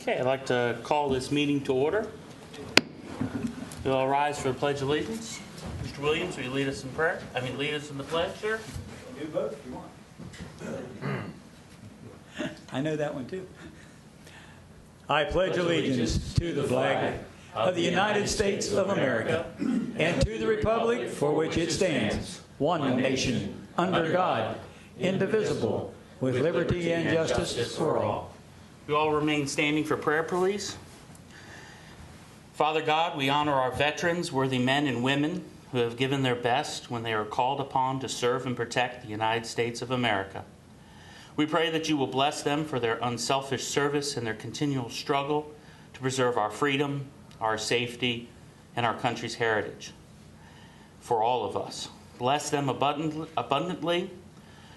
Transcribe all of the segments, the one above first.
Okay, I'd like to call this meeting to order. You'll all rise for the Pledge of Allegiance. Mr. Williams, will you lead us in prayer? Lead us in the pledge, sir? Do both if you want. I know that one too. I pledge allegiance to the flag of the United States of America and to the republic for which it stands, one nation, under God, indivisible, with liberty and justice for all. You all remain standing for prayer, please. Father God, we honor our veterans, worthy men and women who have given their best when they are called upon to serve and protect the United States of America. We pray that you will bless them for their unselfish service and their continual struggle to preserve our freedom, our safety, and our country's heritage. For all of us, bless them abundantly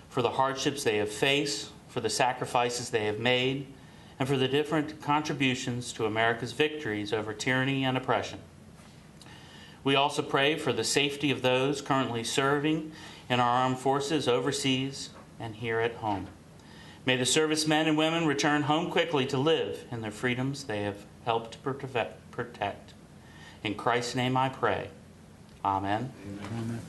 for the hardships they have faced, for the sacrifices they have made, and for the different contributions to America's victories over tyranny and oppression. We also pray for the safety of those currently serving in our armed forces overseas and here at home. May the servicemen and women return home quickly to live in the freedoms they have helped to protect. In Christ's name I pray. Amen. Amen.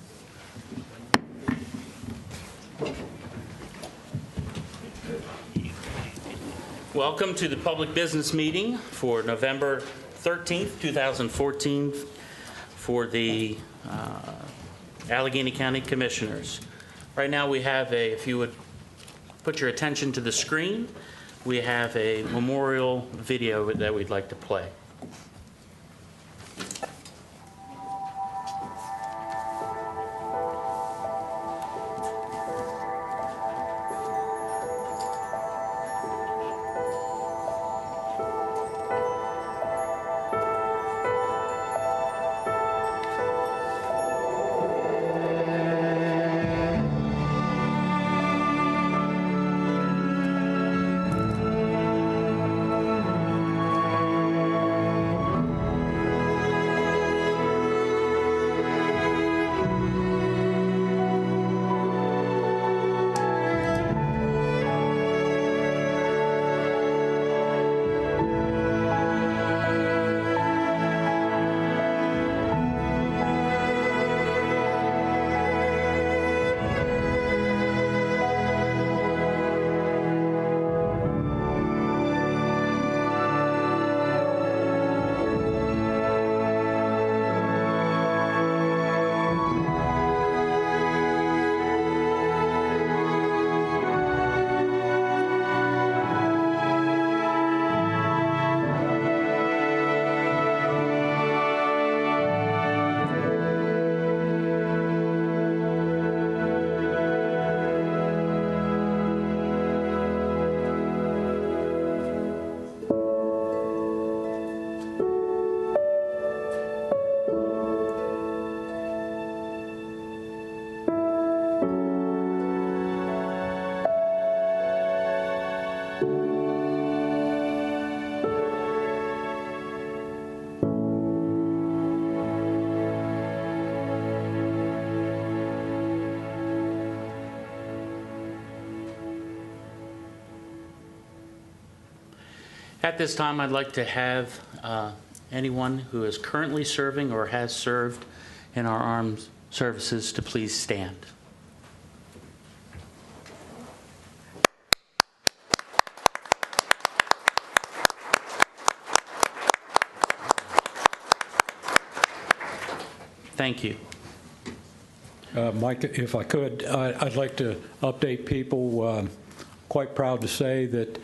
Welcome to the public business meeting for November 13th, 2014 for the Allegany County Commissioners. Right now we have if you would put your attention to the screen, we have a memorial video that we'd like to play. At this time, I'd like to have anyone who is currently serving or has served in our armed services to please stand. Thank you. Mike, if I could, I'd like to update people. Quite proud to say that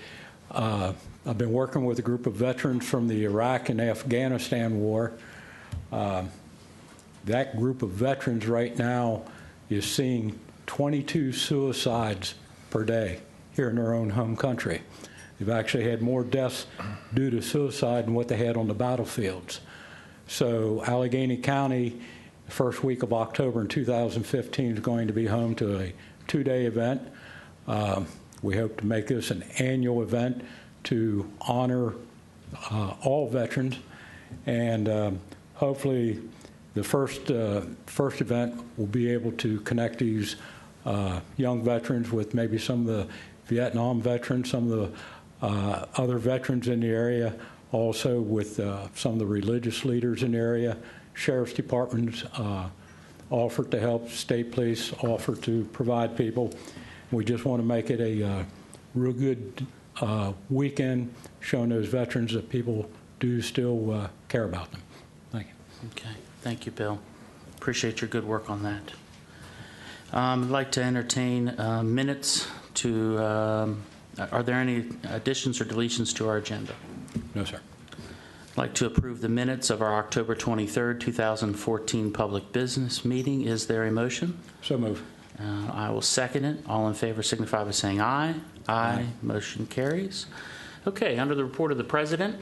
I've been working with a group of veterans from the Iraq and Afghanistan war. That group of veterans right now is seeing 22 suicides per day here in their own home country. They've actually had more deaths due to suicide than what they had on the battlefields. So Allegany County, the first week of October in 2015, is going to be home to a 2-day event. We hope to make this an annual event to honor all veterans, and hopefully the first event will be able to connect these young veterans with maybe some of the Vietnam veterans, some of other veterans in the area, also with some of the religious leaders in the area. Sheriff's departments offered to help, state police offered to provide people. We just want to make it a real good weekend, showing those veterans that people do still care about them. Thank you. Okay. Thank you, Bill. Appreciate your good work on that. I'd like to entertain minutes to, are there any additions or deletions to our agenda? No, sir. I'd like to approve the minutes of our October 23rd, 2014 public business meeting. Is there a motion? So move. I will second it. All in favor signify by saying aye. Aye. Motion carries. Okay, under the report of the President,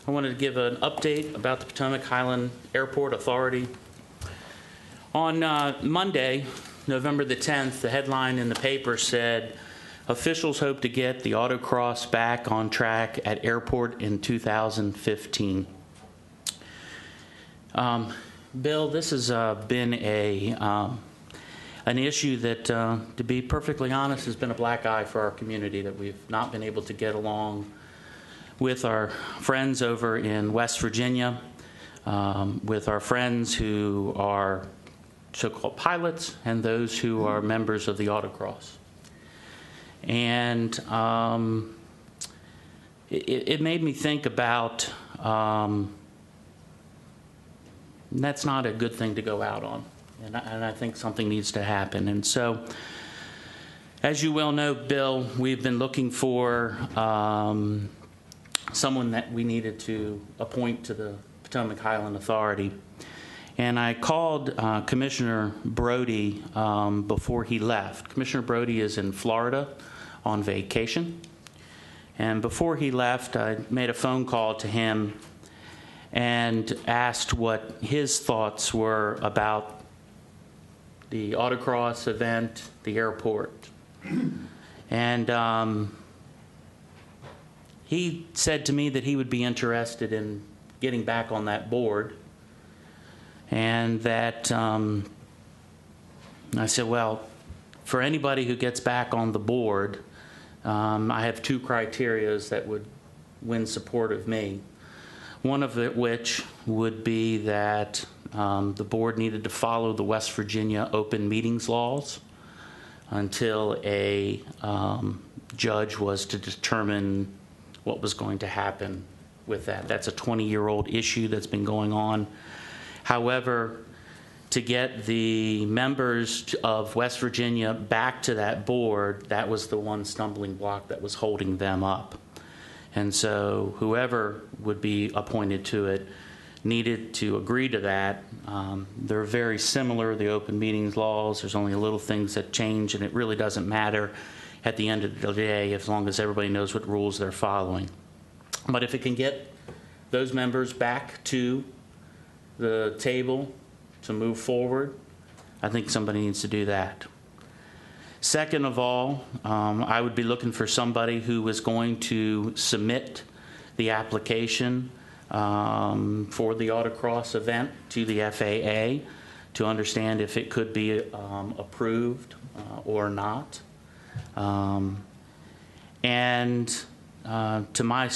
I wanted to give an update about the Potomac Highland Airport Authority. On Monday, November the 10th, the headline in the paper said, officials hope to get the autocross back on track at airport in 2015. Bill, this has been an issue that, to be perfectly honest, has been a black eye for our community, that we've not been able to get along with our friends over in West Virginia, with our friends who are so-called pilots and those who are members of the autocross. And it made me think about that's not a good thing to go out on. And I think something needs to happen. And so, as you well know, Bill, we've been looking for someone that we needed to appoint to the Potomac Highland Authority. And I called Commissioner Brody before he left. Commissioner Brody is in Florida on vacation. And before he left, I made a phone call to him and asked what his thoughts were about the autocross event, the airport. And he said to me that he would be interested in getting back on that board. And that I said, well, for anybody who gets back on the board, I have two criterias that would win support of me. One of which would be that the board needed to follow the West Virginia open meetings laws until a judge was to determine what was going to happen with that. That's a 20-year-old issue that's been going on. However, to get the members of West Virginia back to that board, that was the one stumbling block that was holding them up. And so whoever would be appointed to it needed to agree to that. They're very similar, the open meetings laws. There's only little things that change, and it really doesn't matter at the end of the day as long as everybody knows what rules they're following. But if it can get those members back to the table to move forward, I think somebody needs to do that. Second of all, I would be looking for somebody who was going to submit the application for the autocross event to the FAA to understand if it could be approved or not. And to my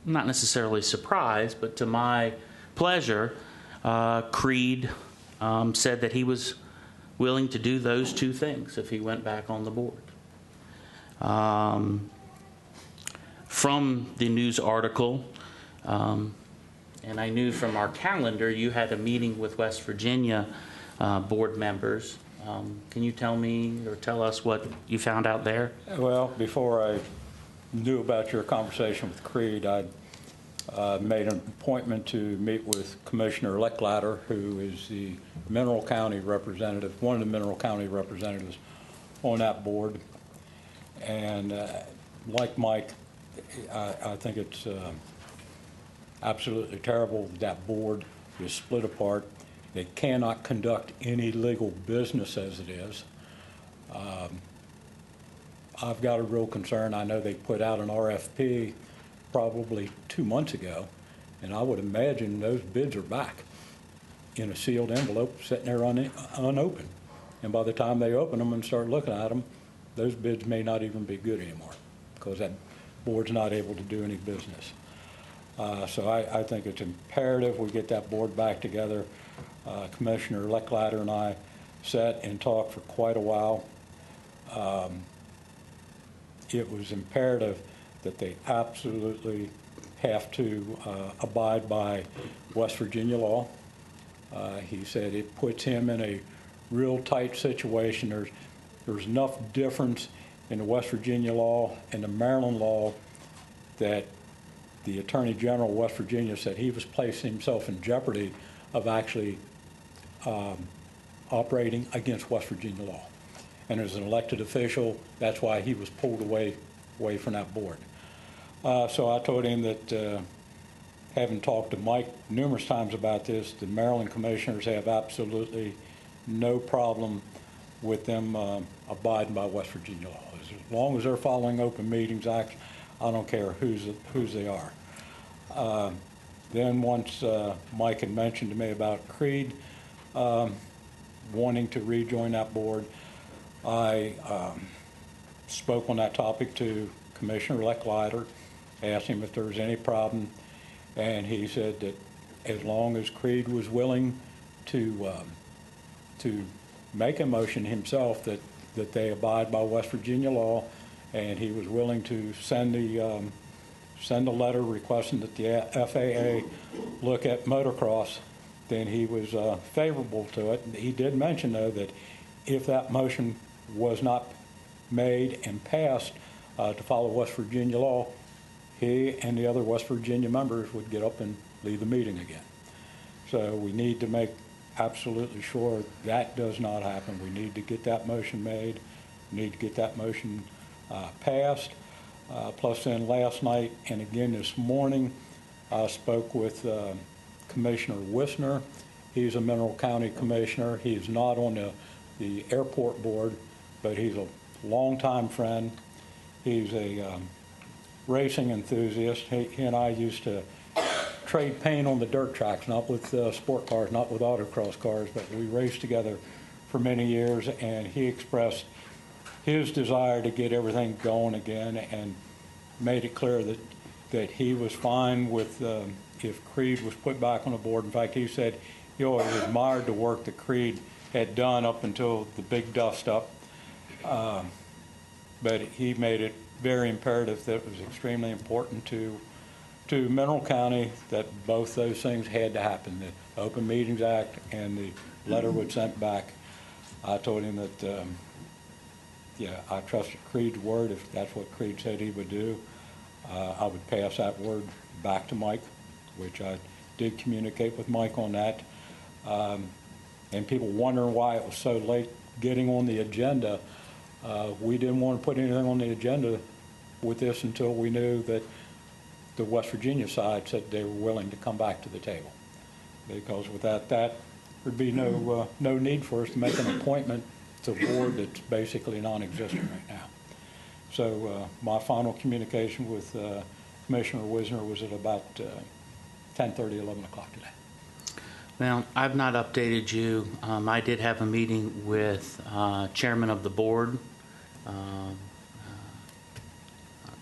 not necessarily surprise, but to my pleasure, Creed said that he was willing to do those two things if he went back on the board. From the news article, and I knew from our calendar you had a meeting with West Virginia board members. Can you tell me or tell us what you found out there? Well, before I knew about your conversation with Creed, I made an appointment to meet with Commissioner Lecklatter, who is the Mineral County representative, one of the Mineral County representatives on that board. And like Mike, I think it's absolutely terrible that board is split apart. They cannot conduct any legal business as it is. I've got a real concern. I know they put out an RFP probably 2 months ago, and I would imagine those bids are back in a sealed envelope sitting there unopened. And by the time they open them and start looking at them, those bids may not even be good anymore. because that board's not able to do any business. So I think it's imperative we get that board back together. Commissioner Lecklatter and I sat and talked for quite a while. It was imperative that they absolutely have to abide by West Virginia law. He said it puts him in a real tight situation. There's enough difference in the West Virginia law and the Maryland law that the Attorney General of West Virginia said he was placing himself in jeopardy of actually operating against West Virginia law. And as an elected official, that's why he was pulled away from that board. So I told him that, having talked to Mike numerous times about this, the Maryland commissioners have absolutely no problem with them abiding by West Virginia law. As long as they're following Open Meetings Act, I don't care whose they are. Then once Mike had mentioned to me about Creed wanting to rejoin that board, I spoke on that topic to Commissioner Lecklatter, asked him if there was any problem, and he said that as long as Creed was willing to make a motion himself that they abide by West Virginia law, and he was willing to send a letter requesting that the FAA look at motocross, then he was favorable to it. He did mention, though, that if that motion was not made and passed to follow West Virginia law, he and the other West Virginia members would get up and leave the meeting again. So we need to make absolutely sure that does not happen. We need to get that motion made. We need to get that motion passed. Plus then last night and again this morning, I spoke with Commissioner Wisner. He's a Mineral County Commissioner. He's not on the airport board, but he's a longtime friend. He's a racing enthusiast. He and I used to trade paint on the dirt tracks, not with sport cars, not with autocross cars, but we raced together for many years, and he expressed his desire to get everything going again and made it clear that he was fine with if Creed was put back on the board. In fact, he said he always admired the work that Creed had done up until the big dust up, but he made it very imperative that it was extremely important to Mineral County that both those things had to happen, the Open Meetings Act and the letter was sent back. I told him that, yeah, I trusted Creed's word. If that's what Creed said he would do, I would pass that word back to Mike, which I did communicate with Mike on that. And people wondering why it was so late getting on the agenda. We didn't want to put anything on the agenda with this until we knew that the West Virginia side said they were willing to come back to the table. Because without that, there'd be no need for us to make an appointment to a board that's basically non-existent right now. So my final communication with Commissioner Wisner was at about 10:30, 11 o'clock today. Well, I've not updated you. I did have a meeting with Chairman of the Board,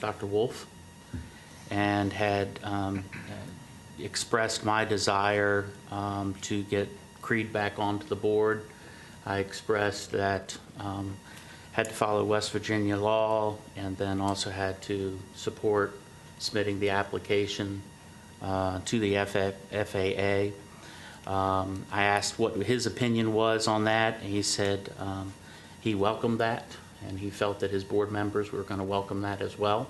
Dr. Wolf, and had expressed my desire to get Creed back onto the board. I expressed that had to follow West Virginia law and then also had to support submitting the application to the FAA. I asked what his opinion was on that, and he said he welcomed that, and he felt that his board members were going to welcome that as well,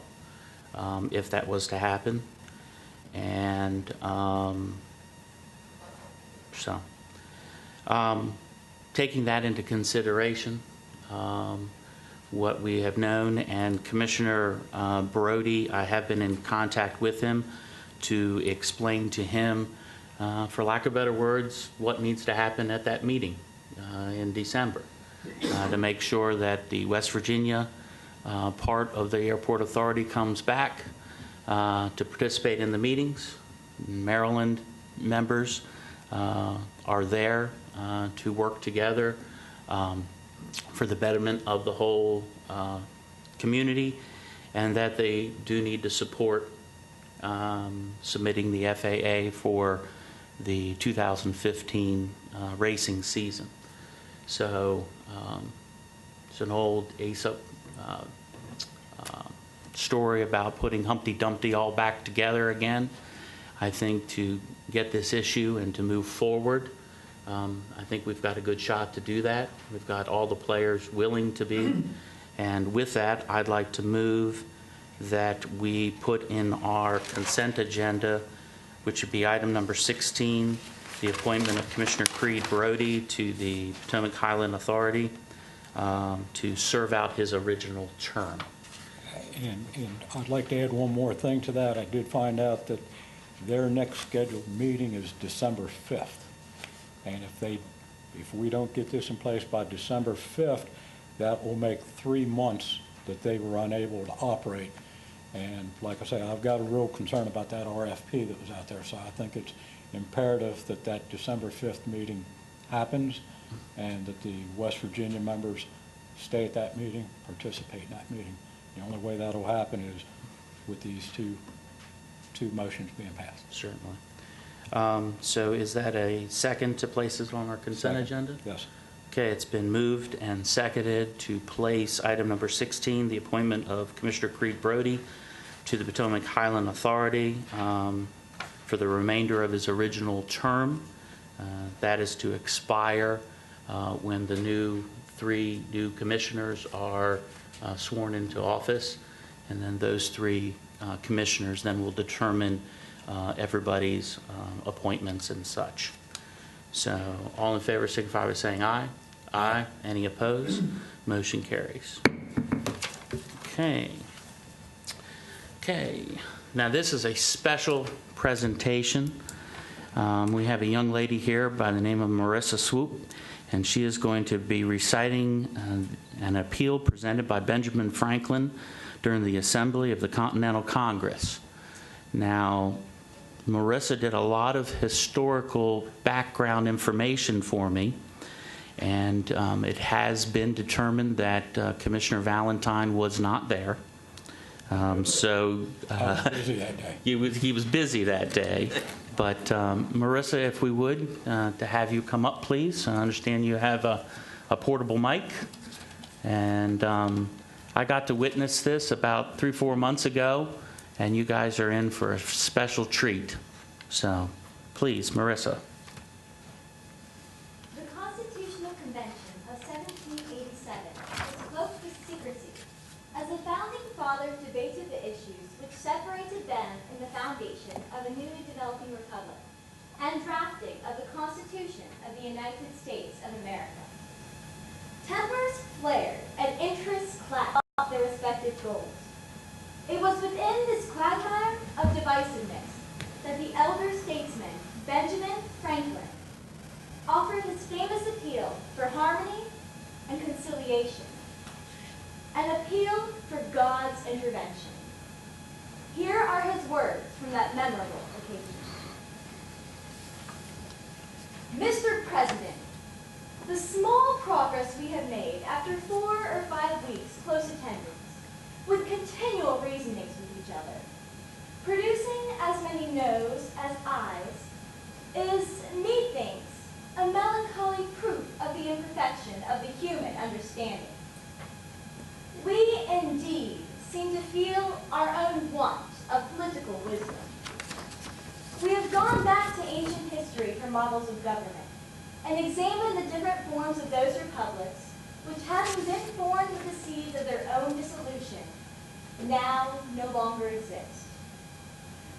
if that was to happen. And taking that into consideration, what we have known, and Commissioner Brody, I have been in contact with him to explain to him, for lack of better words, what needs to happen at that meeting in December to make sure that the West Virginia part of the airport authority comes back to participate in the meetings. Maryland members are there to work together for the betterment of the whole community, and that they do need to support submitting the FAA for the 2015 racing season. So it's an old Aesop story about putting Humpty Dumpty all back together again. I think to get this issue and to move forward, I think we've got a good shot to do that. We've got all the players willing to be. And with that, I'd like to move that we put in our consent agenda, which would be item number 16, the appointment of Commissioner Creed Brody to the Potomac Highland Authority to serve out his original term. And I'd like to add one more thing to that. I did find out that their next scheduled meeting is December 5th. And if we don't get this in place by December 5th, that will make 3 months that they were unable to operate. And like I say, I've got a real concern about that RFP that was out there. So I think it's imperative that that December 5th meeting happens and that the West Virginia members stay at that meeting, participate in that meeting. The only way that'll happen is with these two motions being passed. Certainly. So is that a second to place this on our consent agenda? Yes. Okay, it's been moved and seconded to place item number 16, the appointment of Commissioner Creed Brody to the Potomac Highland Authority for the remainder of his original term. That is to expire when the 3 new commissioners are sworn into office, and then those 3 commissioners then will determine everybody's appointments and such. So all in favor signify by saying aye. Aye. Any opposed? Motion carries. Okay. Now this is a special presentation. We have a young lady here by the name of Marissa Swoop, and she is going to be reciting an appeal presented by Benjamin Franklin during the Assembly of the Continental Congress. Now, Marissa did a lot of historical background information for me, and it has been determined that Commissioner Valentine was not there. I was busy that day. He was busy that day. But Marissa, if we would, to have you come up, please. I understand you have a portable mic. And I got to witness this about 3-4 months ago, and you guys are in for a special treat. So, please, Marissa. The Constitutional Convention of 1787 was cloaked with secrecy as the Founding Fathers debated the issues which separated them in the foundation of a newly developing republic and drafting of the Constitution of the United States of America. Tempers flared and interests clashed their respective goals. It was within this quagmire of divisiveness that the elder statesman Benjamin Franklin offered his famous appeal for harmony and conciliation, an appeal for God's intervention. Here are his words from that memorable occasion. Mr. President, the small progress we have made after 4 or 5 weeks' close attendance, with continual reasonings with each other, producing as many noes as ayes, is, methinks, a melancholy proof of the imperfection of the human understanding. We indeed seem to feel our own want of political wisdom. We have gone back to ancient history for models of government and examined the different forms of those republics which, having been formed with the seeds of their own dissolution, now no longer exist.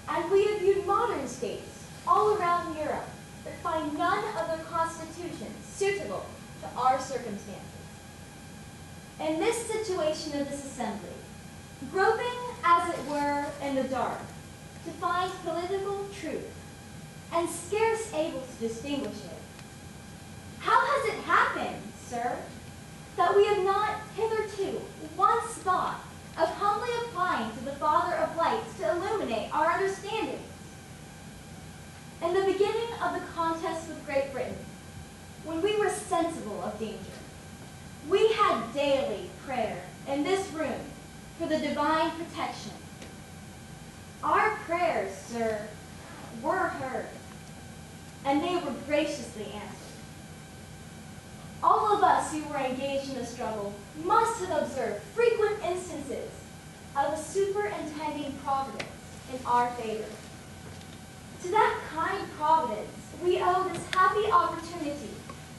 And we have viewed modern states all around Europe that find none of their constitutions suitable to our circumstances. In this situation of this assembly, groping, as it were, in the dark, to find political truth, and scarce able to distinguish it, how has it happened, sir, that we have not hitherto once thought of humbly applying to the Father of lights to illuminate our understandings? In the beginning of the contest with Great Britain, when we were sensible of danger, we had daily prayer in this room for the divine protection. Our prayers, sir, were heard, and they were graciously answered. All of us who were engaged in the struggle must have observed frequent instances of a superintending providence in our favor. To that kind providence, we owe this happy opportunity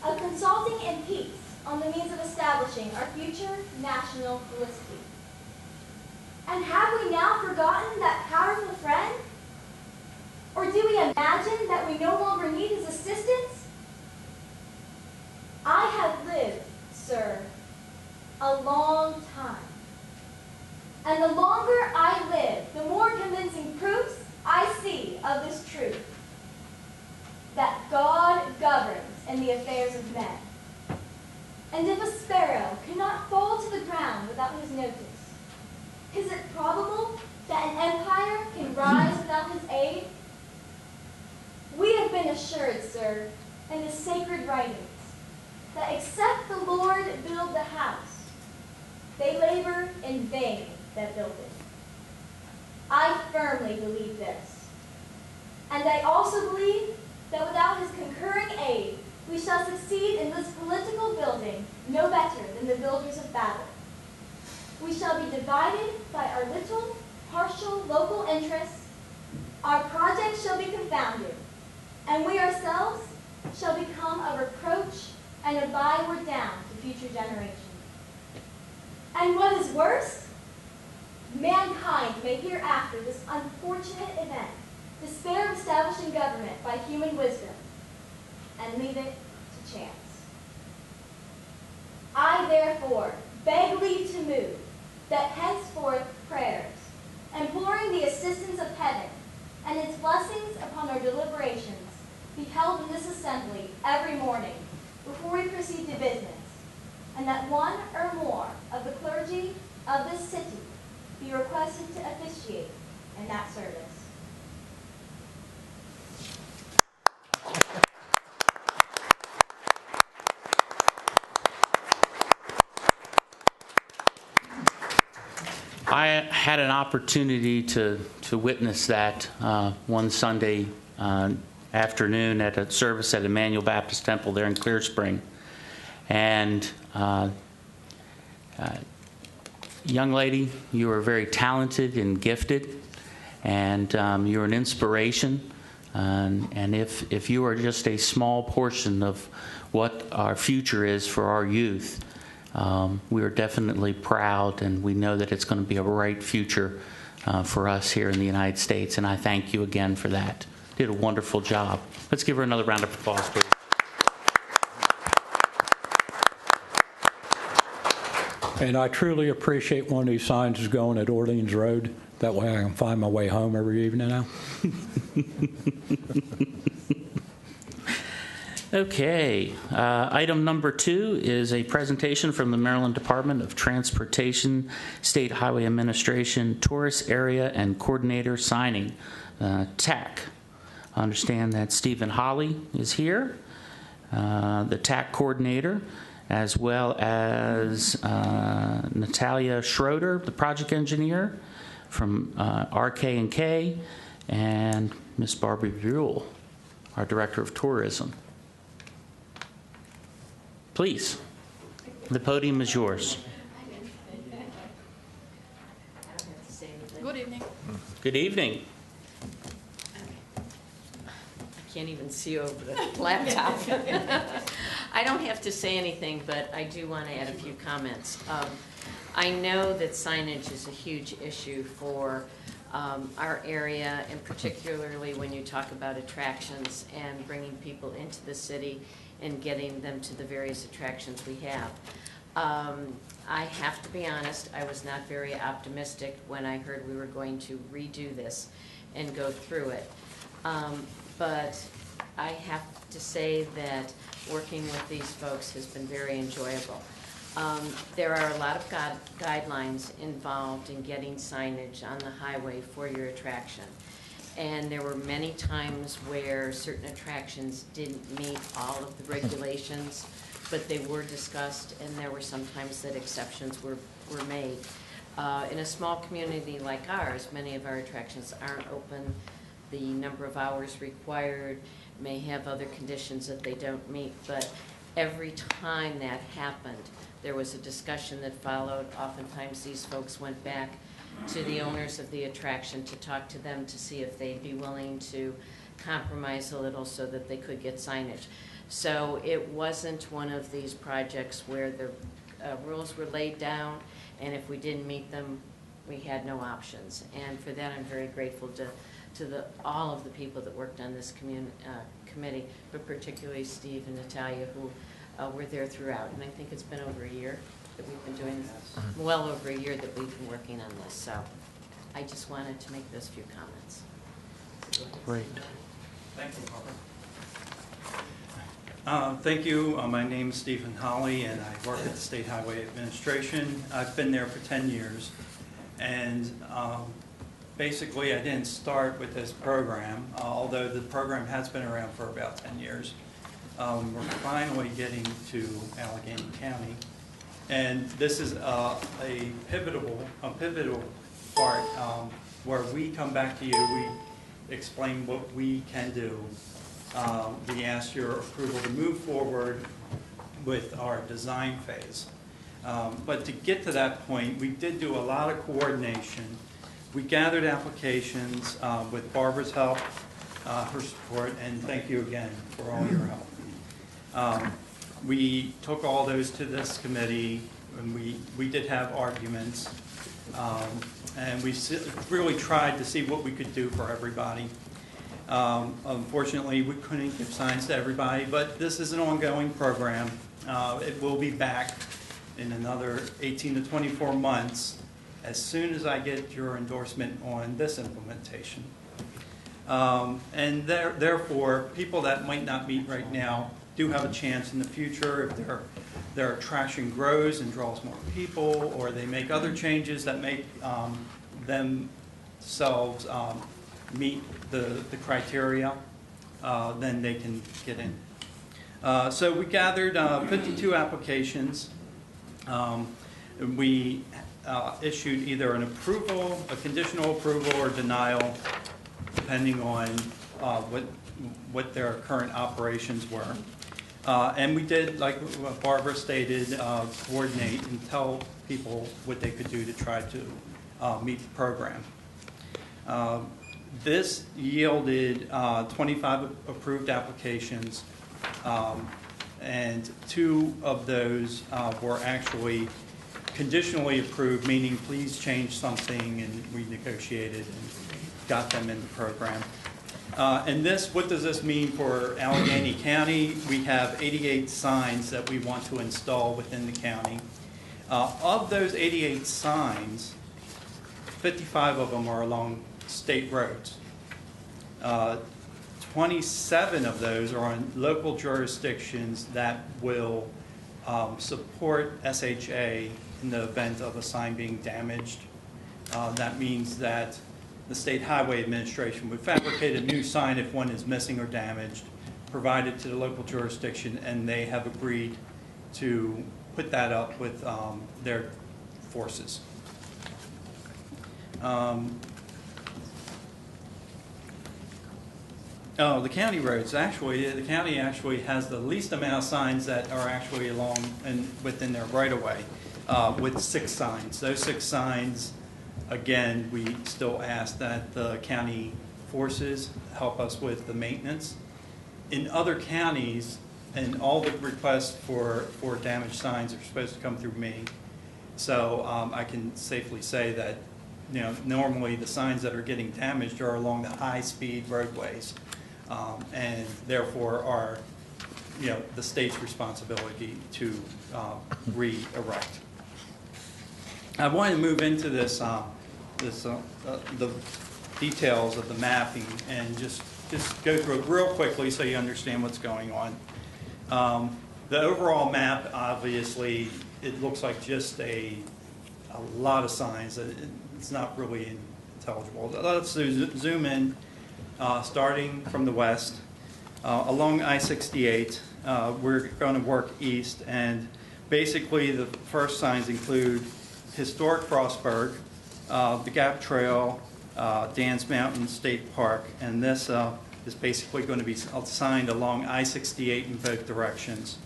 of consulting in peace on the means of establishing our future national felicity. And have we now forgotten that powerful friend? Or do we imagine that we no longer need his assistance? I have lived, sir, a long time. And the longer I live, the more convincing proofs I see of this truth, that God governs in the affairs of men. And if a sparrow cannot fall to the ground without his notice, is it probable that an empire can rise without his aid? We have been assured, sir, in the sacred writings, that except the Lord build the house, they labor in vain that build it. I firmly believe this. And I also believe that without his concurring aid, we shall succeed in this political building no better than the builders of Babel. We shall be divided by our little, partial local interests. Our projects shall be confounded, and we ourselves shall become a reproach and a byword down to future generations. And what is worse, mankind may hereafter this unfortunate event despair of establishing government by human wisdom and leave it to chance. I therefore beg leave to move that henceforth prayers, imploring the assistance of heaven and its blessings upon our deliberations, be held in this assembly every morning before we proceed to business, and that one or more of the clergy of this city be requested to officiate in that service. I had an opportunity to witness that one Sunday afternoon at a service at Emmanuel Baptist Temple there in Clear Spring. And young lady, you are very talented and gifted, and you're an inspiration. And if you are just a small portion of what our future is for our youth, we are definitely proud, and we know that it's going to be a bright future for us here in the United States. And I thank you again for that. Did a wonderful job. Let's give her another round of applause, please. And I truly appreciate one of these signs is going at Orleans Road. That way I can find my way home every evening now. Okay. Item number 2 is a presentation from the Maryland Department of Transportation, State Highway Administration, Tourist Area and Coordinator Signing, TAC. I understand that Stephen Holly is here, the TAC coordinator, as well as Natalia Schroeder, the project engineer from RK&K, and Miss Barbara Buell, our director of tourism. Please, the podium is yours. Good evening. Good evening. I can't even see over the laptop. I don't have to say anything, but I do want to add a few comments. I know that signage is a huge issue for our area, and particularly when you talk about attractions and bringing people into the city and getting them to the various attractions we have. I have to be honest, I was not very optimistic when I heard we were going to redo this and go through it. But I have to say that working with these folks has been very enjoyable. There are a lot of guidelines involved in getting signage on the highway for your attraction. And there were many times where certain attractions didn't meet all of the regulations, but they were discussed, and there were some times that exceptions were made. In a small community like ours, many of our attractions aren't open. The number of hours required may have other conditions that they don't meet, but every time that happened, there was a discussion that followed. Oftentimes these folks went back to the owners of the attraction to talk to them to see if they'd be willing to compromise a little so that they could get signage. So it wasn't one of these projects where the rules were laid down, and if we didn't meet them, we had no options. And for that, I'm very grateful to all of the people that worked on this committee, but particularly Steve and Natalia, who were there throughout. And I think it's been over a year that we've been doing this, well over a year that we've been working on this. So I just wanted to make those few comments. Great. Thank you. Thank you. My name is Stephen Holly, and I work at the State Highway Administration. I've been there for 10 years, and basically I didn't start with this program, although the program has been around for about 10 years. We're finally getting to Allegany County, and this is a pivotal part where we come back to you. We explain what we can do. We ask your approval to move forward with our design phase. But to get to that point, we did do a lot of coordination. We gathered applications with Barbara's help, her support, and thank you again for all your help. We took all those to this committee, and we did have arguments, and we really tried to see what we could do for everybody. Unfortunately, we couldn't give signs to everybody, but this is an ongoing program. It will be back in another 18 to 24 months as soon as I get your endorsement on this implementation. And therefore, people that might not meet right now do have a chance in the future if their attraction grows and draws more people, or they make other changes that make themselves meet the criteria, then they can get in. So we gathered 52 applications. We issued either an approval, a conditional approval, or denial, depending on what their current operations were. And we did, like Barbara stated, coordinate and tell people what they could do to try to meet the program. This yielded 25 approved applications, and 2 of those were actually conditionally approved, meaning please change something, and we negotiated and got them in the program. And what does this mean for Allegany County? We have 88 signs that we want to install within the county. Of those 88 signs, 55 of them are along state roads. 27 of those are on local jurisdictions that will support SHA in the event of a sign being damaged. That means that the State Highway Administration would fabricate a new sign if one is missing or damaged, provide it to the local jurisdiction, and they have agreed to put that up with their forces. The county roads, actually, the county actually has the least amount of signs that are actually along and within their right-of-way, with 6 signs. Those 6 signs, again, we still ask that the county forces help us with the maintenance. In other counties, and all the requests for damaged signs are supposed to come through me. So I can safely say that, normally the signs that are getting damaged are along the high-speed roadways, and therefore are, the state's responsibility to re-erect. I want to move into this, the details of the mapping, and just go through it real quickly so you understand what's going on. The overall map, obviously, it looks like just a lot of signs. It's not really intelligible. Let's zoom in, starting from the west. Along I-68, we're going to work east, and basically the first signs include historic Frostburg, the Gap Trail, Dan's Mountain State Park, and this is basically going to be signed along I-68 in both directions.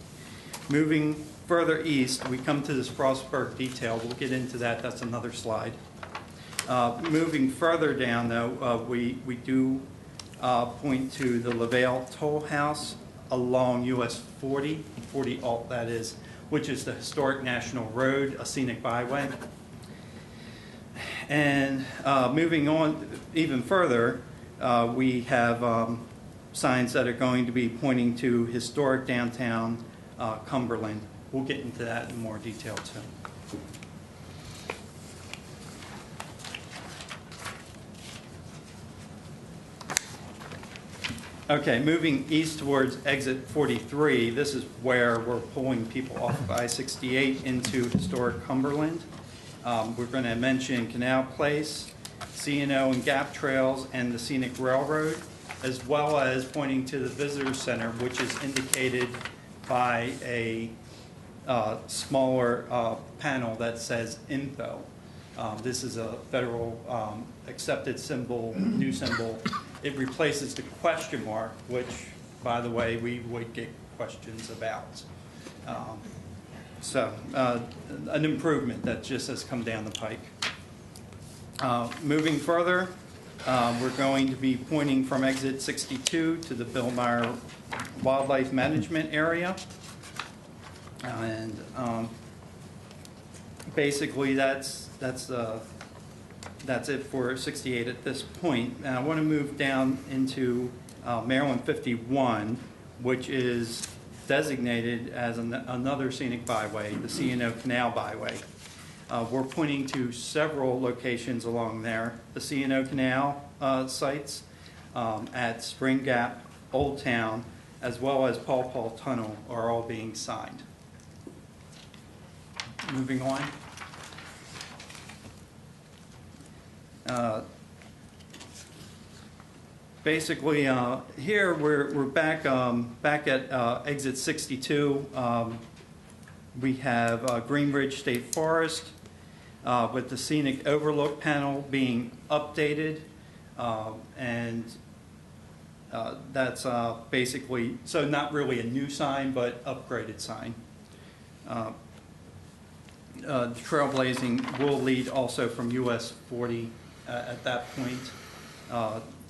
Moving further east, we come to this Frostburg detail. We'll get into that. That's another slide. Moving further down, though, we do point to the LaVale Toll House along US 40 Alt, that is, which is the historic National Road, a scenic byway. And moving on even further, we have signs that are going to be pointing to historic downtown Cumberland. We'll get into that in more detail too. Okay, moving east towards exit 43, this is where we're pulling people off of I-68 into historic Cumberland. We're going to mention Canal Place, C&O and Gap Trails, and the Scenic Railroad, as well as pointing to the Visitor Center, which is indicated by a smaller panel that says info. This is a federal accepted symbol, new symbol. It replaces the question mark, which, by the way, we would get questions about. So an improvement that just has come down the pike. Moving further, we're going to be pointing from exit 62 to the Bill Meyer Wildlife Management Area. And basically that's it for 68 at this point. And I want to move down into Maryland 51, which is designated as another scenic byway, the C&O Canal Byway. We're pointing to several locations along there. The C&O Canal sites at Spring Gap, Old Town, as well as Paw Paw Tunnel are all being signed. Moving on. Basically, here we're back at exit 62. We have Greenridge State Forest with the scenic overlook panel being updated, and that's basically, so not really a new sign, but upgraded sign. The trailblazing will lead also from US 40 at that point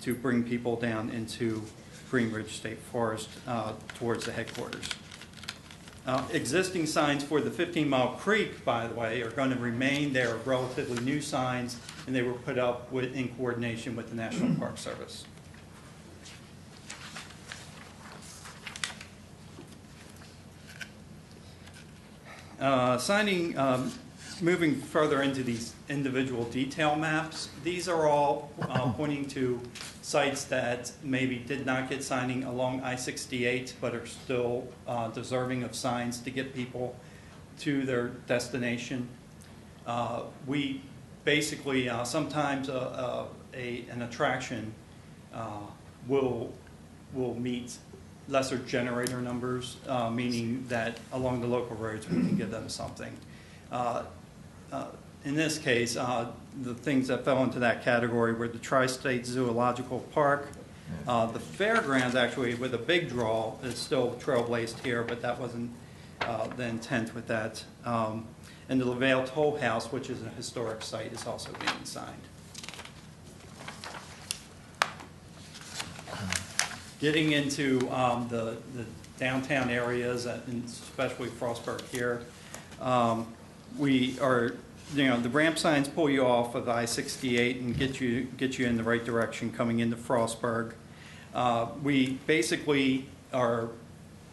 to bring people down into Greenridge State Forest towards the headquarters. Existing signs for the 15 Mile Creek, by the way, are going to remain. They're relatively new signs, and they were put up in coordination with the National Park Service. Moving further into these individual detail maps, these are all pointing to sites that maybe did not get signing along I-68 but are still deserving of signs to get people to their destination. We basically, sometimes an attraction will meet lesser generator numbers, meaning that along the local roads we can give them something. In this case, the things that fell into that category were the Tri-State Zoological Park. The fairgrounds, actually, with a big draw, is still trailblazed here, but that wasn't the intent with that. And the LaVale Toll House, which is a historic site, is also being signed. Getting into the downtown areas, and especially Frostburg here, we are, the ramp signs pull you off of I-68 and get you in the right direction coming into Frostburg. We basically are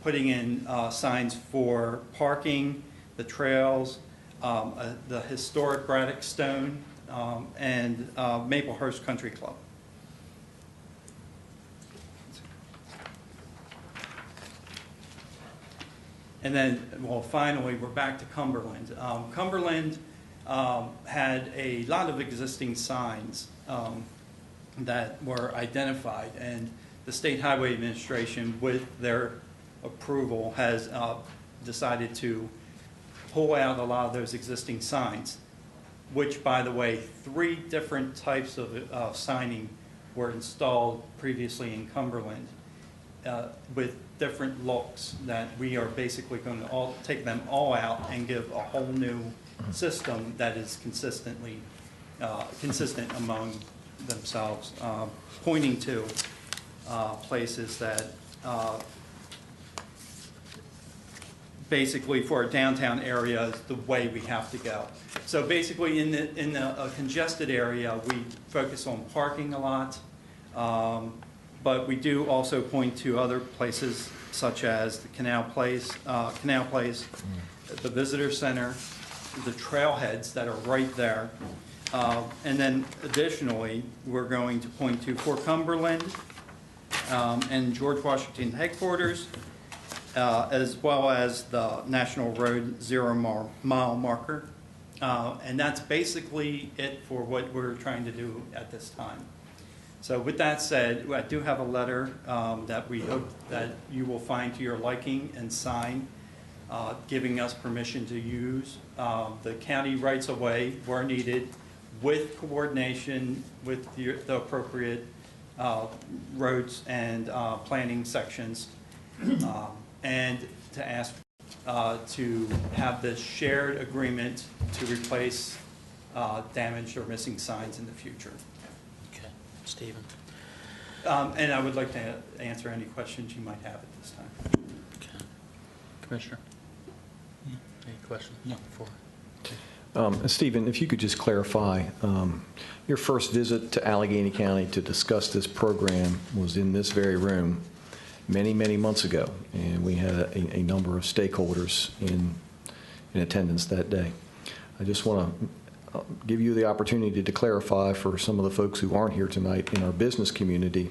putting in signs for parking, the trails, the historic Braddock Stone, and Maplehurst Country Club. And then, well, finally, we're back to Cumberland. Cumberland had a lot of existing signs that were identified, and the State Highway Administration, with their approval, has decided to pull out a lot of those existing signs. which, by the way, 3 different types of signing were installed previously in Cumberland with different looks that we are basically going to take them all out and give a whole new system that is consistent among themselves, pointing to places that basically for a downtown area is the way we have to go. So basically in the congested area, we focus on parking a lot, but we do also point to other places such as the Canal Place, the Visitor Center, the trailheads that are right there. And then additionally, we're going to point to Fort Cumberland and George Washington headquarters, as well as the National Road 0 mile marker. And that's basically it for what we're trying to do at this time. So with that said, I do have a letter that we hope that you will find to your liking and sign, giving us permission to use the county rights of way where needed, with coordination with the appropriate roads and planning sections, and to ask to have this shared agreement to replace damaged or missing signs in the future. Okay, Stephen. And I would like to answer any questions you might have at this time. Okay. Commissioner? Any questions? No. Before. Stephen, if you could just clarify, your first visit to Allegheny County to discuss this program was in this very room many, many months ago, and we had a number of stakeholders in attendance that day. I just want to give you the opportunity to clarify for some of the folks who aren't here tonight in our business community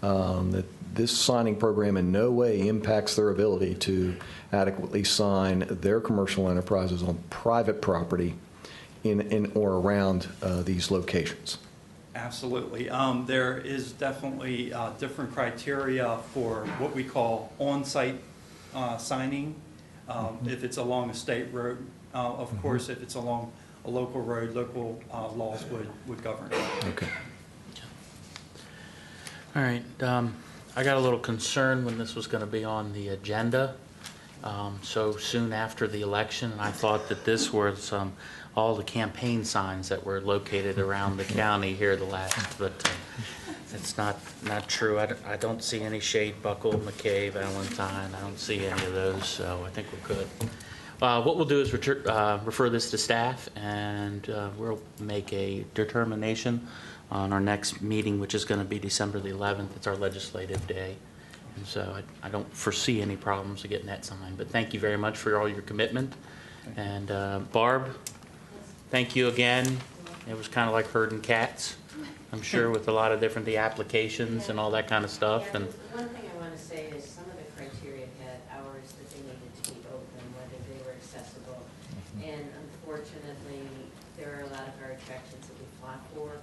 that this signing program in no way impacts their ability to adequately sign their commercial enterprises on private property in or around these locations. Absolutely. There is definitely different criteria for what we call on-site signing. If it's along a state road, of course, if it's along a local road, local laws would govern. Okay. All right. I got a little concerned when this was going to be on the agenda so soon after the election, and I thought that this was all the campaign signs that were located around the county here the last, but it's not true. I don't see any Shade, Buckle, McKay, Valentine. I don't see any of those, so I think we're good. What we'll do is refer this to staff, and we'll make a determination on our next meeting, which is going to be December the 11th. It's our legislative day. And so I don't foresee any problems of getting that signed. But thank you very much for all your commitment. And Barb, thank you again. It was kind of like herding cats, I'm sure, with a lot of different applications and all that kind of stuff. Yeah, And one thing I want to say is some of the criteria had hours that they needed to be open, whether they were accessible. And unfortunately, there are a lot of our attractions that we fought for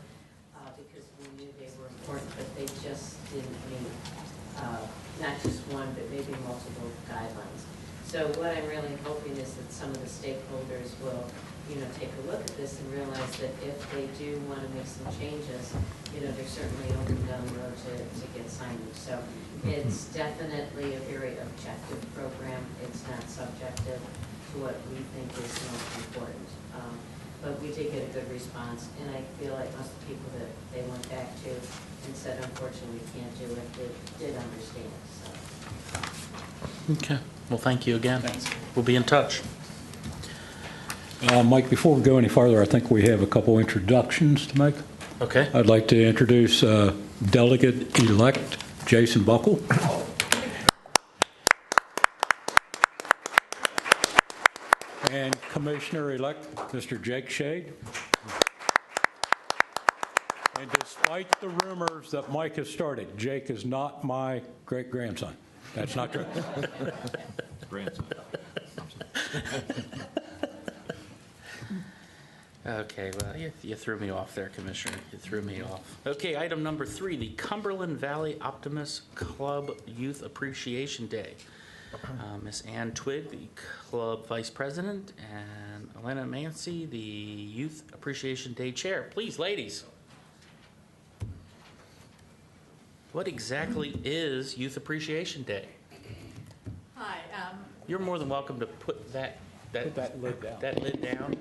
because we knew they were important, but they just didn't meet not just one, but maybe multiple guidelines. So what I'm really hoping is that some of the stakeholders will, take a look at this and realize that if they do want to make some changes, they're certainly open down the road to get signage. So it's definitely a very objective program. It's not subjective to what we think is most important. But we did get a good response, and I feel like most of the people that they went back to and said, unfortunately, we can't do it, they did understand. So. okay. Well, thank you again. Thanks. We'll be in touch. Mike, before we go any farther, I think we have a couple introductions to make. Okay. I'd like to introduce Delegate-elect Jason Buckle. And Commissioner-elect Mr. Jake Shade. And despite the rumors that Mike has started, Jake is not my great-grandson. That's not true. Grandson. Okay, well, you threw me off there, Commissioner. You threw me off. Okay, item number 3, the Cumberland Valley Optimist Club Youth Appreciation Day. Miss Ann Twigg, the club vice president, and Elena Mancy, the Youth Appreciation Day Chair. Please, ladies. What exactly is Youth Appreciation Day? Hi. You're more than welcome to put that Put that lid down. That lid down.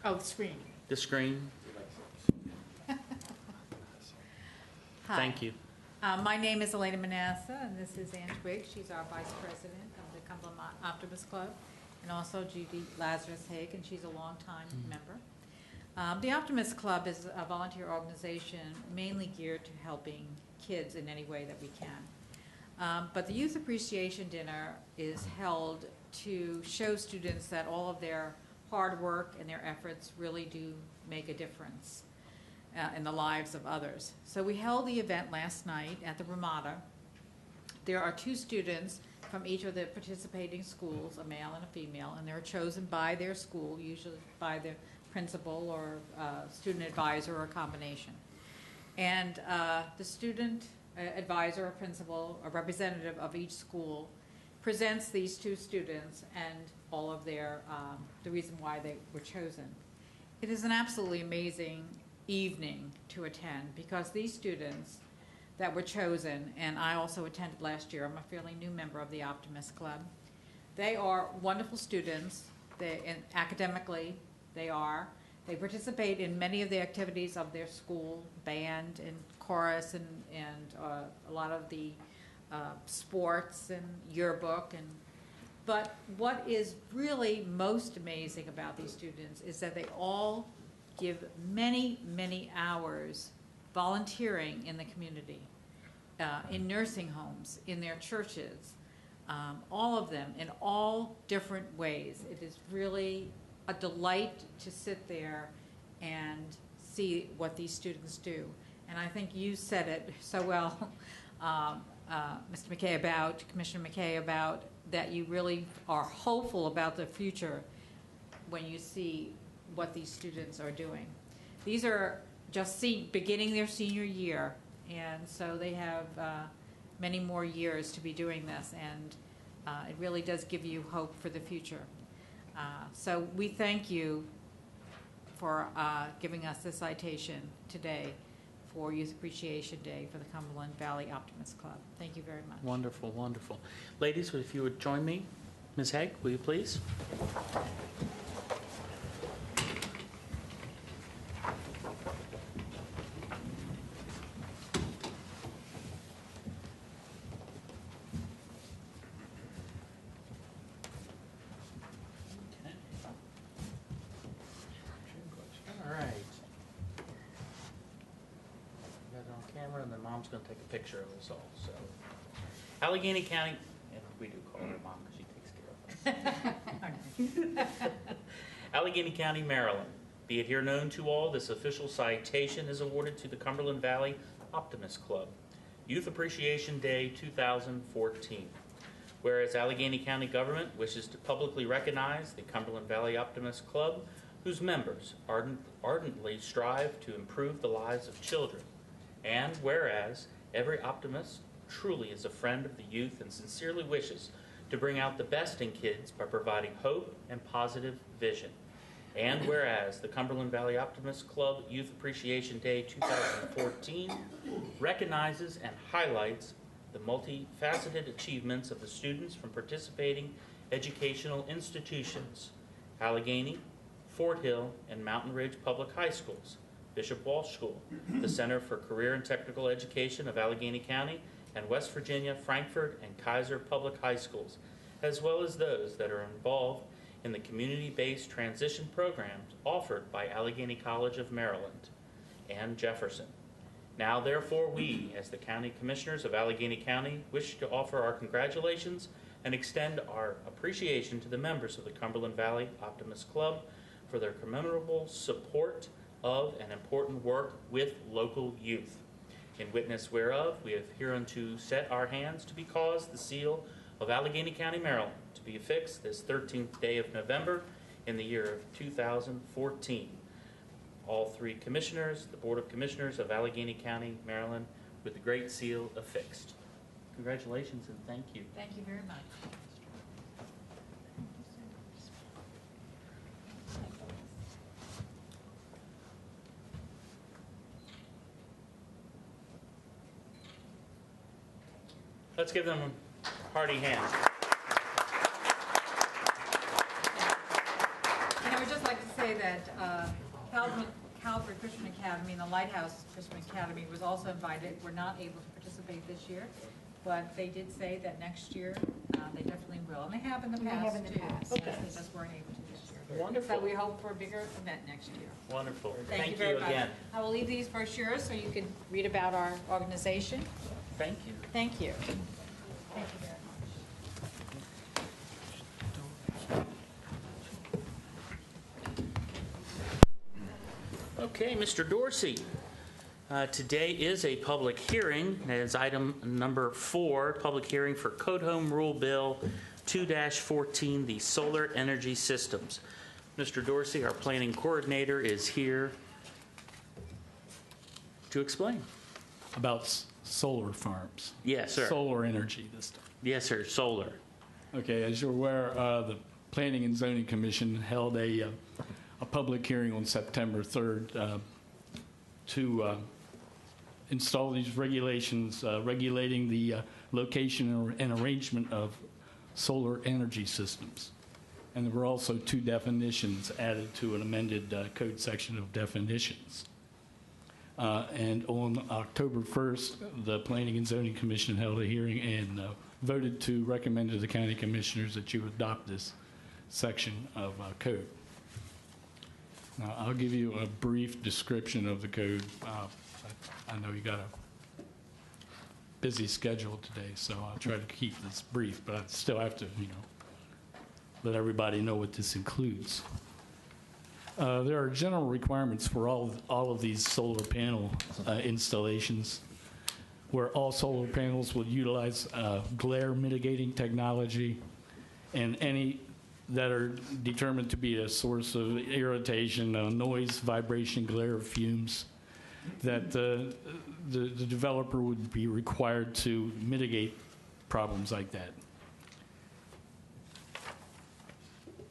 Oh, screen. The screen. Hi. Thank you. My name is Elena Manasseh, and this is Ann Twigg. She's our vice president of the Cumberland Optimist Club, and also Judy Lazarus-Haig, and she's a longtime member. The Optimist Club is a volunteer organization mainly geared to helping kids in any way that we can. But the Youth Appreciation Dinner is held to show students that all of their hard work and their efforts really do make a difference in the lives of others. So we held the event last night at the Ramada. There are 2 students from each of the participating schools, a male and a female, and they're chosen by their school, usually by the principal or student advisor or a combination. And the student advisor or principal, a representative of each school, presents these 2 students and all of their, the reason why they were chosen. It is an absolutely amazing evening to attend because these students that were chosen, and I also attended last year, I'm a fairly new member of the Optimist Club. They are wonderful students. Academically, they participate in many of the activities of their school, band and chorus and a lot of the sports and yearbook. But what is really most amazing about these students is that they all give many, many hours volunteering in the community, in nursing homes, in their churches, all of them in all different ways. It is really a delight to sit there and see what these students do. And I think you said it so well, Mr. McKay, Commissioner McKay, about that you really are hopeful about the future when you see what these students are doing. These are just beginning their senior year, and so they have many more years to be doing this, and it really does give you hope for the future. So we thank you for giving us this citation today for Youth Appreciation Day for the Cumberland Valley Optimist Club. Thank you very much. Wonderful, wonderful. Ladies, if you would join me. Ms. Haig, will you please? All right. Got it on camera, and then Mom's going to take a picture of us all. So, Allegany County, and we do call her Mom because she takes care of us. Allegany County, Maryland. Be it here known to all, this official citation is awarded to the Cumberland Valley Optimist Club, Youth Appreciation Day 2014. Whereas Allegany County government wishes to publicly recognize the Cumberland Valley Optimist Club, whose members ardently strive to improve the lives of children. And whereas every optimist truly is a friend of the youth and sincerely wishes to bring out the best in kids by providing hope and positive vision. And whereas the Cumberland Valley Optimist Club Youth Appreciation Day 2014 recognizes and highlights the multifaceted achievements of the students from participating educational institutions, Allegany, Fort Hill, and Mountain Ridge Public High Schools, Bishop Walsh School, the Center for Career and Technical Education of Allegany County, and West Virginia, Frankfort, and Kaiser Public High Schools, as well as those that are involved in the community-based transition programs offered by Allegany College of Maryland and Jefferson. Now, therefore, we, as the County Commissioners of Allegany County, wish to offer our congratulations and extend our appreciation to the members of the Cumberland Valley Optimist Club for their commemorable support of and important work with local youth. In witness whereof, we have hereunto set our hands to be caused the seal of Allegany County, Maryland, to be affixed this 13th day of November in the year of 2014. All 3 commissioners, the Board of Commissioners of Allegany County, Maryland, with the Great Seal affixed. Congratulations and thank you. Thank you very much. Let's give them a hearty hand. And I would just like to say that Calvert Christian Academy and the Lighthouse Christian Academy was also invited. We're not able to participate this year, but they did say that next year they definitely will. And they have in the past, too. Yes, Okay. they just weren't able to this year. Wonderful. So we hope for a bigger event next year. Wonderful. Thank you Thank very you much. again. I will leave these brochures so you can read about our organization. Thank you. Thank you. Thank you very much. Okay, Mr. Dorsey. Today is a public hearing. It is item number 4, public hearing for Code Home Rule Bill 2-14, the solar energy systems. Mr. Dorsey, our planning coordinator, is here to explain. About solar farms. Yes, sir. Solar energy this time. Yes, sir, solar. Okay, as you're aware, the Planning and Zoning Commission held a public hearing on September 3rd to install these regulations regulating the location and arrangement of solar energy systems. And there were also 2 definitions added to an amended code section of definitions. And on October 1st, the Planning and Zoning Commission held a hearing and voted to recommend to the county commissioners that you adopt this section of code. Now, I'll give you a brief description of the code. I know you got a busy schedule today, so I'll try to keep this brief, but I still have to, let everybody know what this includes. There are general requirements for all of these solar panel installations, where all solar panels will utilize glare mitigating technology, and any that are determined to be a source of irritation, noise, vibration, glare, fumes, that the developer would be required to mitigate problems like that.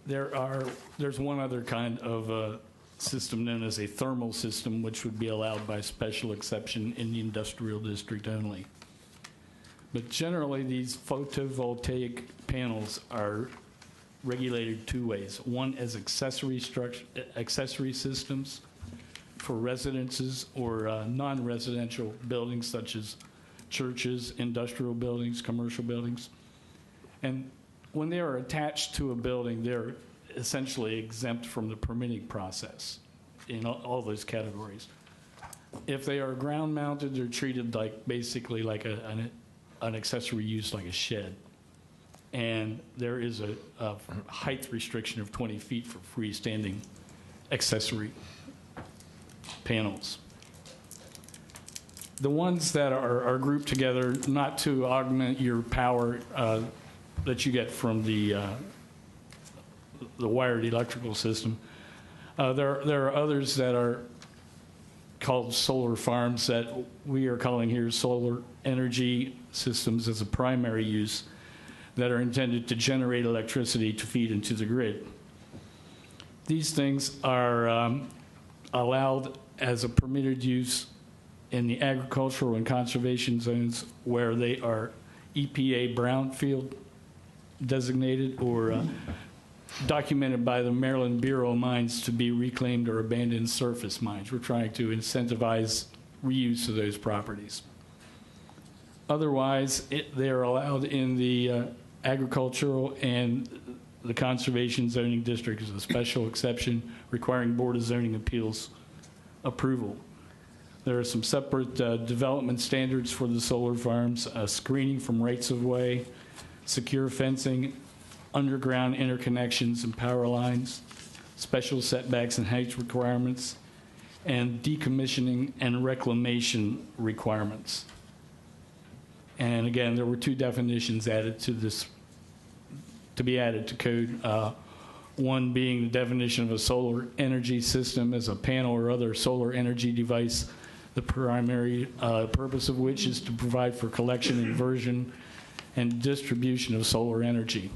There's one other kind of system known as a thermal system, which would be allowed by special exception in the industrial district only. But generally, these photovoltaic panels are regulated 2 ways. One as accessory systems for residences or non-residential buildings such as churches, industrial buildings, commercial buildings. And when they are attached to a building, they're essentially exempt from the permitting process in all those categories. If they are ground mounted, they're treated basically like an accessory use, like a shed. And there is a height restriction of 20 feet for freestanding accessory panels. The ones that are grouped together not to augment your power that you get from the wired electrical system. There are others that are called solar farms that we are calling here solar energy systems as a primary use, that are intended to generate electricity to feed into the grid. These things are allowed as a permitted use in the agricultural and conservation zones where they are EPA brownfield designated or documented by the Maryland Bureau of Mines to be reclaimed or abandoned surface mines. We're trying to incentivize reuse of those properties. Otherwise, they are allowed in the agricultural and the conservation zoning district as a special exception requiring Board of Zoning Appeals approval. There are some separate development standards for the solar farms, screening from rights of way, secure fencing, underground interconnections and power lines, special setbacks and height requirements, and decommissioning and reclamation requirements. And again, there were 2 definitions added to this, to be added to code. One being the definition of a solar energy system as a panel or other solar energy device, the primary purpose of which is to provide for collection, inversion, and distribution of solar energy.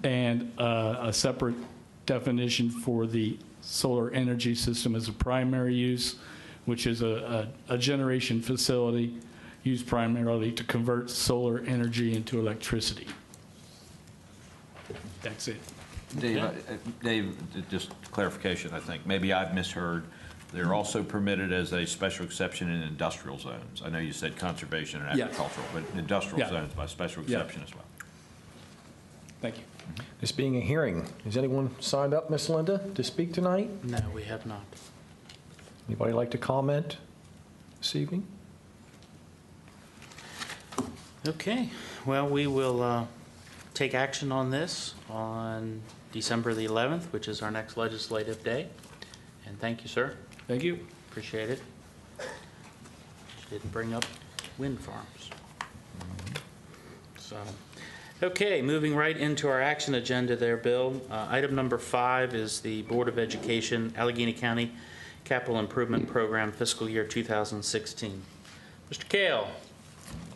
And a separate definition for the solar energy system as a primary use, which is a generation facility used primarily to convert solar energy into electricity. That's it. Dave, just clarification, I think. Maybe I've misheard. They're also permitted as a special exception in industrial zones. I know you said conservation and Yes. agricultural, but industrial Yeah. zones by special Yeah. exception as well. Thank you. This being a hearing, has anyone signed up, Miss Linda, to speak tonight? No, we have not. Anybody like to comment this evening? Okay, well, we will take action on this on December the 11th, which is our next legislative day. And thank you, sir. Thank you. Appreciate it. Didn't bring up wind farms. So, okay, moving right into our action agenda there, Bill. Item number 5 is the Board of Education, Allegheny County Capital Improvement Program, fiscal year 2016. Mr. Kale.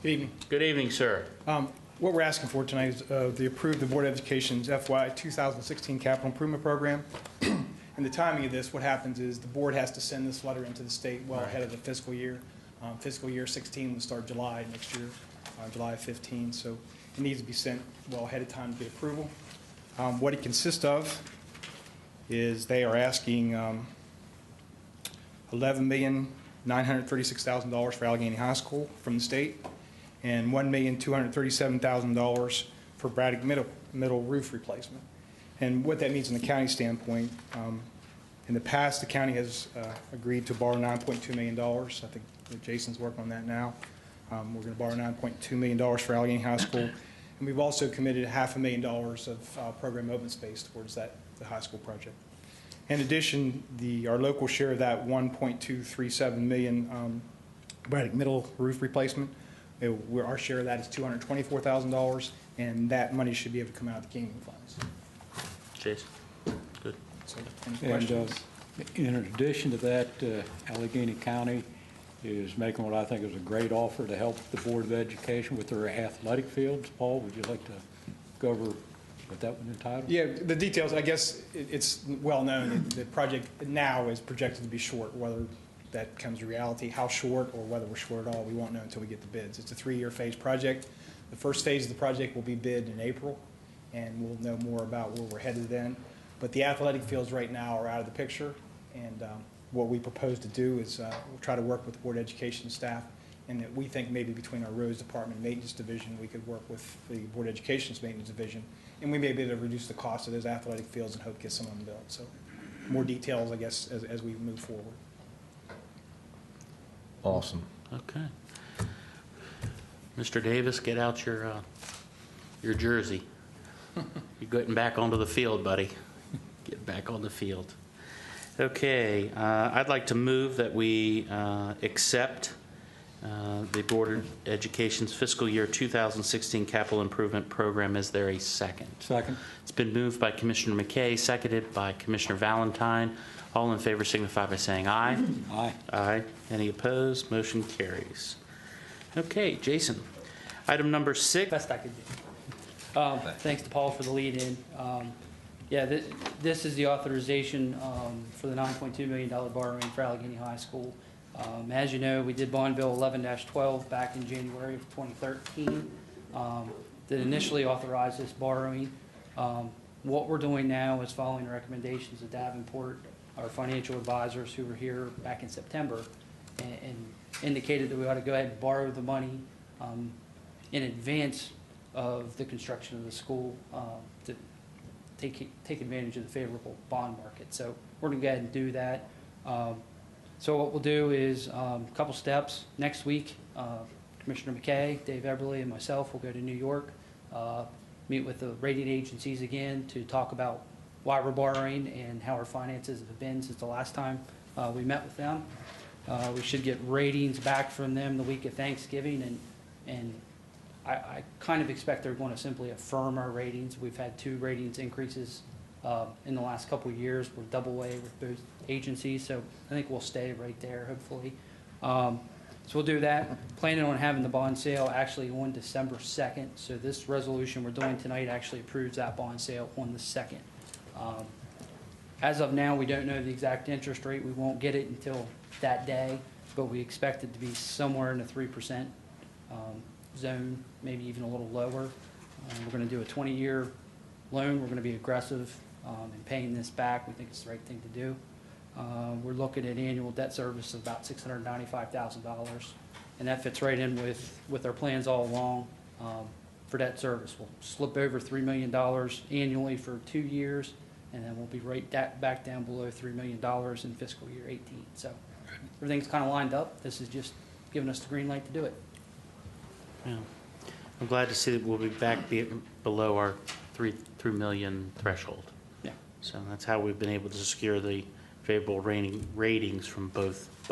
Good evening. Good evening, sir. What we're asking for tonight is to approve the Board of Education's FY 2016 Capital Improvement Program. And the timing of this, what happens is the board has to send this letter into the state well ahead of the fiscal year. Fiscal year 16 will start July next year, July 15. So it needs to be sent well ahead of time to get approval. What it consists of is they are asking $11,936,000 for Allegheny High School from the state, and $1,237,000 for Braddock Middle roof replacement. And what that means from the county standpoint, in the past, the county has agreed to borrow $9.2 million. I think that Jason's working on that now. We're going to borrow $9.2 million for Allegheny High School. And we've also committed $500,000 of program open space towards the high school project. In addition, our local share of that $1.237 million Braddock Middle roof replacement, our share of that is $224,000, and that money should be able to come out of the gaming funds. Jason. Good. So, any And questions? in addition to that, Allegheny County is making what I think is a great offer to help the Board of Education with their athletic fields. Paul, would you like to go over what that was entitled? Yeah, the details, I guess it's well known that the project now is projected to be short. Whether that becomes a reality, how short, or whether we're short at all, we won't know until we get the bids. It's a 3-year phase project. The first phase of the project will be bid in April, and we'll know more about where we're headed then. But the athletic fields right now are out of the picture, and what we propose to do is we'll try to work with the Board of Education staff, and that we think maybe between our Roads Department and Maintenance Division, we could work with the Board of Education's Maintenance Division, and we may be able to reduce the cost of those athletic fields and hope to get some of them built. So more details, I guess, as we move forward. Awesome. Okay. Mr. Davis, get out your jersey. You're getting back onto the field, buddy. Get back on the field. Okay, I'd like to move that we accept the Board of Education's fiscal year 2016 capital improvement program. Is there a second? Second. It's been moved by Commissioner McKay, seconded by Commissioner Valentine. All in favor signify by saying aye. Aye. Aye. Any opposed? Motion carries. Okay, Jason. Item number 6. Best I could do. Thanks to Paul for the lead-in. This is the authorization for the $9.2 million borrowing for Allegheny High School. As you know, we did Bond Bill 11-12 back in January of 2013 that initially authorized this borrowing. What we're doing now is following the recommendations of Davenport, our financial advisors who were here back in September, and indicated that we ought to go ahead and borrow the money in advance of the construction of the school to take advantage of the favorable bond market. So we're going to go ahead and do that. So what we'll do is a couple steps. Next week, Commissioner McKay, Dave Eberly, and myself will go to New York, meet with the rating agencies again to talk about why we're borrowing and how our finances have been since the last time we met with them. We should get ratings back from them the week of Thanksgiving, and I kind of expect they're going to simply affirm our ratings. We've had 2 ratings increases in the last couple of years. We're double A with both agencies, so I think we'll stay right there, hopefully. So we'll do that. Planning on having the bond sale actually on December 2nd. So this resolution we're doing tonight actually approves that bond sale on the 2nd. As of now, we don't know the exact interest rate. We won't get it until that day, but we expect it to be somewhere in the 3% zone, maybe even a little lower. We're going to do a 20-year loan. We're going to be aggressive in paying this back. We think it's the right thing to do. We're looking at annual debt service of about $695,000, and that fits right in with our plans all along for debt service. We'll slip over $3 million annually for 2 years, and then we'll be right back down below $3 million in fiscal year 18. So everything's kind of lined up. This is just giving us the green light to do it. Yeah. I'm glad to see that we'll be back below our 3 million threshold. Yeah. So that's how we've been able to secure the favorable ratings from both